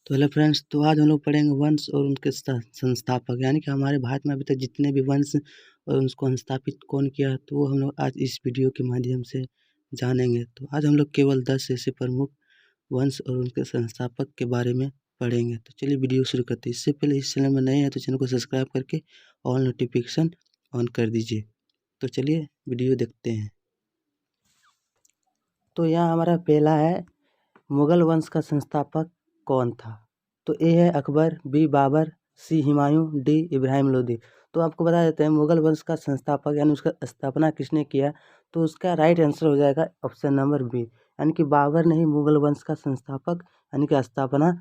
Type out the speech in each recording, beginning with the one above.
तो hello friends, तो आज हम लोग पढ़ेंगे वंश और उनके संस्थापक, यानी कि हमारे भारत में अभी तक जितने भी वंश और उसको स्थापित कौन किया, तो वो हम लोग आज इस वीडियो के माध्यम से जानेंगे। तो आज हम लोग केवल 10 ऐसे प्रमुख वंश और उनके संस्थापक के बारे में पढ़ेंगे। तो चलिए वीडियो शुरू करते हैं। इससे पहले इस चैनल में नए हैं तो चैनल को सब्सक्राइब करके ऑल नोटिफिकेशन ऑन कर दीजिए। तो चलिए वीडियो देखते हैं। तो यहाँ हमारा पहला है, मुगल वंश का संस्थापक कौन था? तो ए है अकबर, बी बाबर, सी हुमायूं, डी इब्राहिम लोदी। तो आपको बता देते हैं मुगल वंश का संस्थापक यानी उसका स्थापना किसने किया, तो उसका राइट आंसर हो जाएगा ऑप्शन नंबर बी, यानी कि बाबर ने ही मुगल वंश का संस्थापक यानी कि स्थापना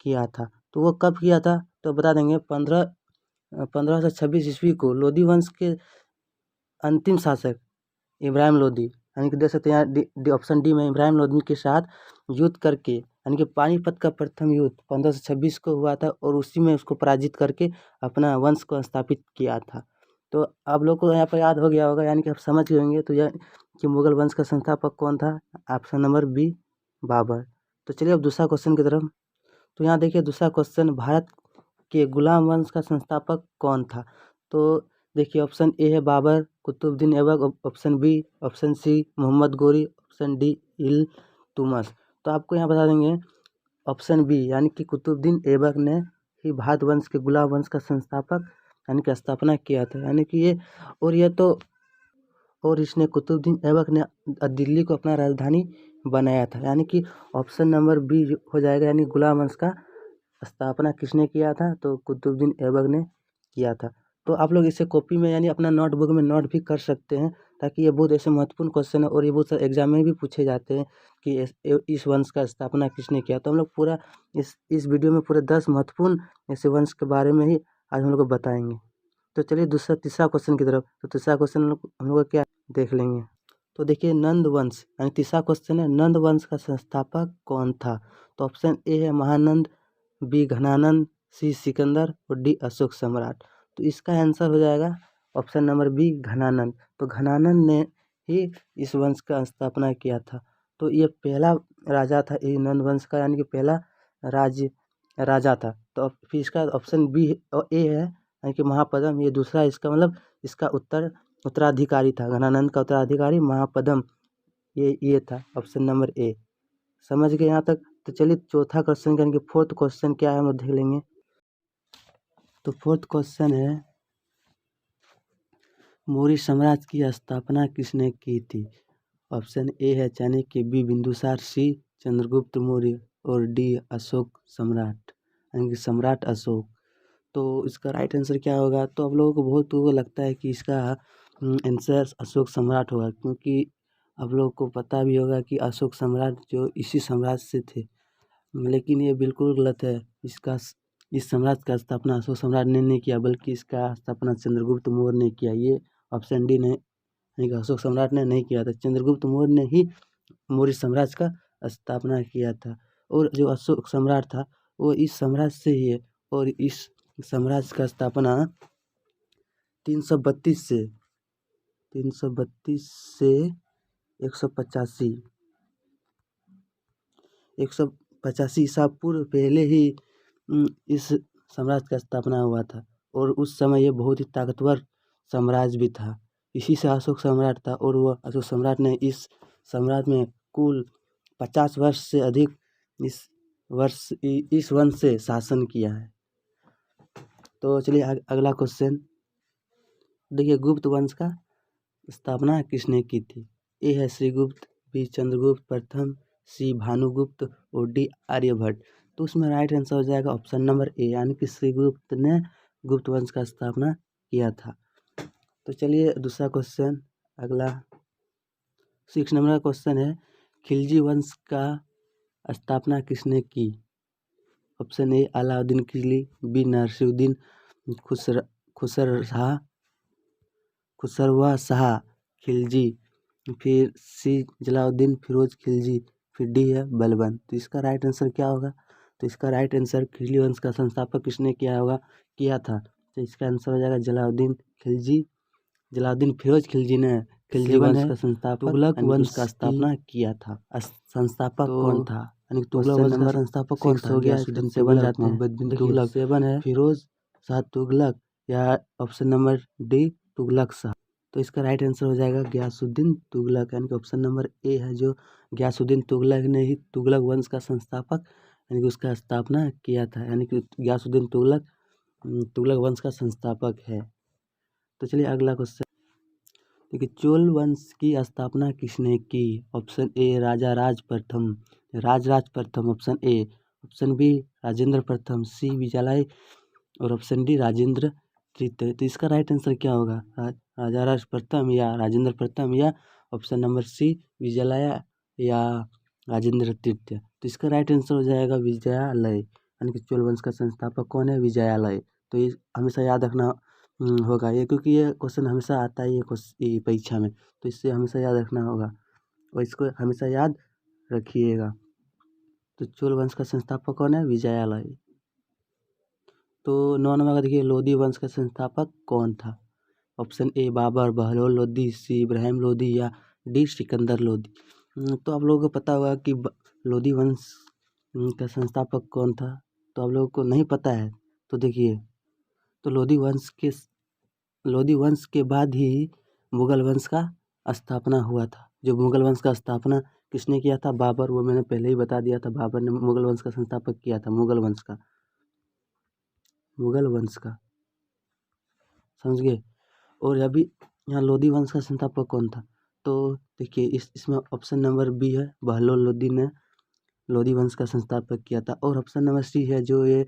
किया था। तो वो कब किया था, तो बता देंगे 1526 ईस्वी को लोदी वंश के अंतिम शासक इब्राहिम लोदी, यानी कि देख सकते हैं यहाँ ऑप्शन डी में इब्राहिम लोदी के साथ युद्ध करके, यानी कि पानीपत का प्रथम युद्ध 1526 को हुआ था और उसी में उसको पराजित करके अपना वंश को स्थापित किया था। तो आप लोग को यहाँ पर याद हो गया होगा, यानी कि आप समझ गए होंगे तो यह कि मुगल वंश का संस्थापक कौन था, ऑप्शन नंबर बी बाबर। तो चलिए अब दूसरा क्वेश्चन की तरफ। तो यहाँ देखिए दूसरा क्वेश्चन, भारत के गुलाम वंश का संस्थापक कौन था? तो देखिए ऑप्शन ए है Babur, Qutbuddin Aibak, option B, option C Mohammad Ghori, option D Iltutmish. तो आपको यहाँ बता देंगे ऑप्शन बी, यानी कि कुतुबुद्दीन ऐबक ने ही भारत वंश के गुलाम वंश का संस्थापक यानी कि स्थापना किया था, यानी कि और इसने कुतुबुद्दीन ऐबक ने दिल्ली को अपना राजधानी बनाया था, यानी कि ऑप्शन नंबर बी हो जाएगा, यानी गुलाम वंश का स्थापना किसने किया था, तो कुतुबुद्दीन ऐबक ने किया था। तो आप लोग इसे कॉपी में यानी अपना नोटबुक में नोट भी कर सकते हैं, ताकि ये बहुत ऐसे महत्वपूर्ण क्वेश्चन है और ये बहुत सारे एग्जाम में भी पूछे जाते हैं कि इस वंश का स्थापना किसने किया। तो हम लोग पूरा इस वीडियो में पूरे 10 महत्वपूर्ण ऐसे वंश के बारे में ही आज हम लोग को बताएंगे। तो चलिए तीसरा क्वेश्चन की तरफ। तो तीसरा क्वेश्चन हम लोग क्या देख लेंगे। तो देखिए नंद वंश, यानी तीसरा क्वेश्चन है, नंद वंश का संस्थापक कौन था? तो ऑप्शन ए है महानंद, बी घनानंद, सी सिकंदर और डी अशोक सम्राट। तो इसका आंसर हो जाएगा ऑप्शन नंबर बी घनानंद। तो घनानंद ने ही इस वंश का स्थापना किया था। तो ये पहला राजा था ये नंद वंश का, यानी कि पहला राजा था। तो फिर इसका ऑप्शन बी और ए है, यानी कि महापद्म। ये दूसरा इसका मतलब इसका उत्तराधिकारी था, घनानंद का उत्तराधिकारी महापद्म ये था, ऑप्शन नंबर ए। समझ गए यहाँ तक? तो चलिए चौथा क्वेश्चन यानी कि फोर्थ क्वेश्चन क्या है हम लोग देख लेंगे। तो फोर्थ क्वेश्चन है, मौर्य साम्राज्य की स्थापना किसने की थी? ऑप्शन ए है चाणक्य, बी बिंदुसार, सी चंद्रगुप्त मौर्य और डी अशोक सम्राट, यानी कि सम्राट अशोक। तो इसका राइट आंसर क्या होगा? तो आप लोगों को बहुत वो लगता है कि इसका आंसर अशोक सम्राट होगा, क्योंकि आप लोगों को पता भी होगा कि अशोक सम्राट जो इसी साम्राज्य से थे, लेकिन ये बिल्कुल गलत है। इस साम्राज्य का स्थापना अशोक सम्राट ने नहीं किया, बल्कि इसका स्थापना चंद्रगुप्त मौर्य ने किया। ये ऑप्शन डी ने, यानी कि अशोक सम्राट ने नहीं किया था, चंद्रगुप्त मौर्य ने ही मौर्य साम्राज्य का स्थापना किया था। और जो अशोक सम्राट था वो इस साम्राज्य से ही है, और इस साम्राज्य का स्थापना 332 से 185 ईसा पूर्व पहले ही इस साम्राज्य का स्थापना हुआ था, और उस समय ये बहुत ही ताकतवर साम्राज्य भी था। इसी से अशोक सम्राट था, और वह अशोक सम्राट ने इस साम्राज्य में कुल 50 वर्ष से अधिक इस वंश से शासन किया है। तो चलिए अगला क्वेश्चन देखिए, गुप्त वंश का स्थापना किसने की थी? ए है श्रीगुप्त, बी चंद्रगुप्त प्रथम, सी भानुगुप्त और डी आर्यभट्ट। तो उसमें राइट आंसर हो जाएगा ऑप्शन नंबर ए, यानी कि श्रीगुप्त ने गुप्त वंश का स्थापना किया था। तो चलिए दूसरा क्वेश्चन, अगला 6 नंबर का क्वेश्चन है, खिलजी वंश का स्थापना किसने की? Option A Alauddin Khilji, B Nasiruddin Khusrau Shah Khilji, फिर सी जलालुद्दीन फिरोज खिलजी, फिर डी है बलबन। तो इसका राइट आंसर क्या होगा? तो इसका राइट आंसर खिलजी वंश का संस्थापक किसने किया था? तो इसका आंसर हो जाएगा जलालुद्दीन फिरोज खिलजी ने खिलजी वंश का संस्थापक तुगलक वंश का स्थापना किया था। संस्थापक कौन था यानी तुगलक वंश का संस्थापक कौन था? गयासुद्दीन तुगलक, मोहम्मद बिन तुगलक, 7 है फिरोज शाह तुगलक या option number D Tughlaq Shah. तो इसका राइट आंसर हो जाएगा गयासुद्दीन तुगलक, यानी कि ऑप्शन नंबर ए है जो गयासुद्दीन तुगलक ने ही तुगलक वंश का संस्थापक यानी कि उसका स्थापना किया था, यानी कि गयासुद्दीन तुगलक तुगलक वंश का संस्थापक है। तो चलिए अगला क्वेश्चन देखिए, चोल वंश की स्थापना किसने की? ऑप्शन ए राजा राज प्रथम, राज प्रथम option A, option B Rajendra प्रथम, सी विजयालय और ऑप्शन डी राजेंद्र तृतीय। तो इसका राइट आंसर क्या होगा? राजा राज प्रथम या राजेंद्र प्रथम या ऑप्शन नंबर सी विजयालय या राजेंद्र तृतीय। तो इसका राइट आंसर हो जाएगा विजयालय, यानी कि चोल वंश का संस्थापक कौन है? विजयालय। तो ये हमेशा याद रखना होगा ये, क्योंकि ये क्वेश्चन हमेशा आता है ये परीक्षा में, तो इससे हमेशा याद रखना होगा और इसको हमेशा याद रखिएगा। तो चोल वंश का संस्थापक कौन है? विजयालय। तो 9 नंबर का देखिए, लोधी वंश का संस्थापक कौन था? ऑप्शन ए बाबर, बहलोल लोधी, सी इब्राहिम लोधी या डी सिकंदर लोधी। तो आप लोगों को पता होगा कि लोधी वंश का संस्थापक कौन था, तो आप लोगों को नहीं पता है तो देखिए, तो लोधी वंश के बाद ही मुगल वंश का स्थापना हुआ था। जो मुगल वंश का स्थापना किसने किया था? बाबर, वो मैंने पहले ही बता दिया था, बाबर ने मुगल वंश का संस्थापक किया था, मुगल वंश का समझ गए। और अभी यहाँ लोधी वंश का संस्थापक कौन था? तो देखिए इसमें ऑप्शन नंबर बी है, बहलोल लोधी ने लोधी वंश का संस्थापक किया था, और ऑप्शन नंबर सी है जो ये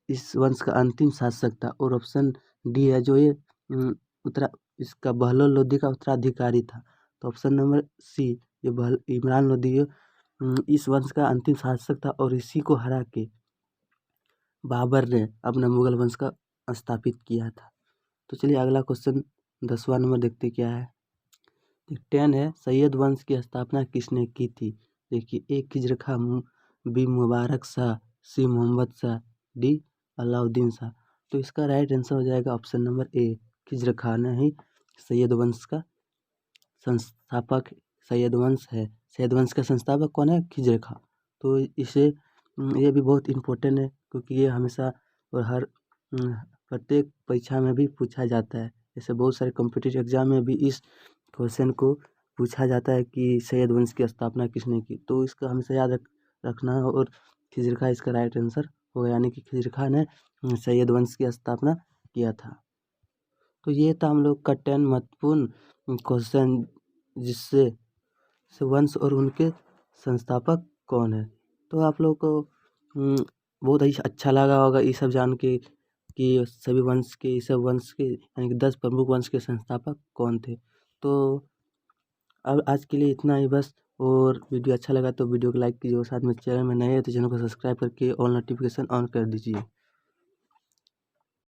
इस वंश का अंतिम शासक था, और ऑप्शन डी है जो ये इसका बहलोल लोधी का उत्तराधिकारी था। तो ऑप्शन नंबर सी ये इमरान लोधी इस वंश का अंतिम शासक था और इसी को हरा के बाबर ने अपना मुगल वंश का स्थापित किया था। तो चलिए अगला क्वेश्चन 10वां नंबर देखते क्या है। 10 है, सैयद वंश की स्थापना किसने की थी? देखिए, ए खिजर खां, बी मुबारक शाह, सी मोहम्मद शाह, डी अलाउद्दीन शाह। तो इसका राइट आंसर हो जाएगा ऑप्शन नंबर ए, खिजर खां ने ही सैयद वंश का संस्थापक सैयद वंश है। सैयद वंश का संस्थापक कौन है? खिजर खां। तो इसे ये भी बहुत इम्पोर्टेंट है, क्योंकि ये हमेशा और हर प्रत्येक परीक्षा में भी पूछा जाता है। ऐसे बहुत सारे कॉम्पिटिटिव एग्जाम में भी इस क्वेश्चन को पूछा जाता है कि सैयद वंश की स्थापना किसने की। तो इसका हमेशा याद रखना है, और खिजर खां इसका राइट आंसर होगा, यानी कि खिजर खां ने सैयद वंश की स्थापना किया था। तो ये था हम लोग का 10 महत्वपूर्ण क्वेश्चन, जिससे वंश और उनके संस्थापक कौन है। तो आप लोग को बहुत ही अच्छा लगा होगा ये सब जान के कि सभी वंश के इस वंश के यानी कि 10 प्रमुख वंश के संस्थापक कौन थे। तो अब आज के लिए इतना ही बस, और वीडियो अच्छा लगा तो वीडियो को लाइक कीजिए और साथ में चैनल में नए हैं तो चैनल को सब्सक्राइब करके ऑल नोटिफिकेशन ऑन कर दीजिए।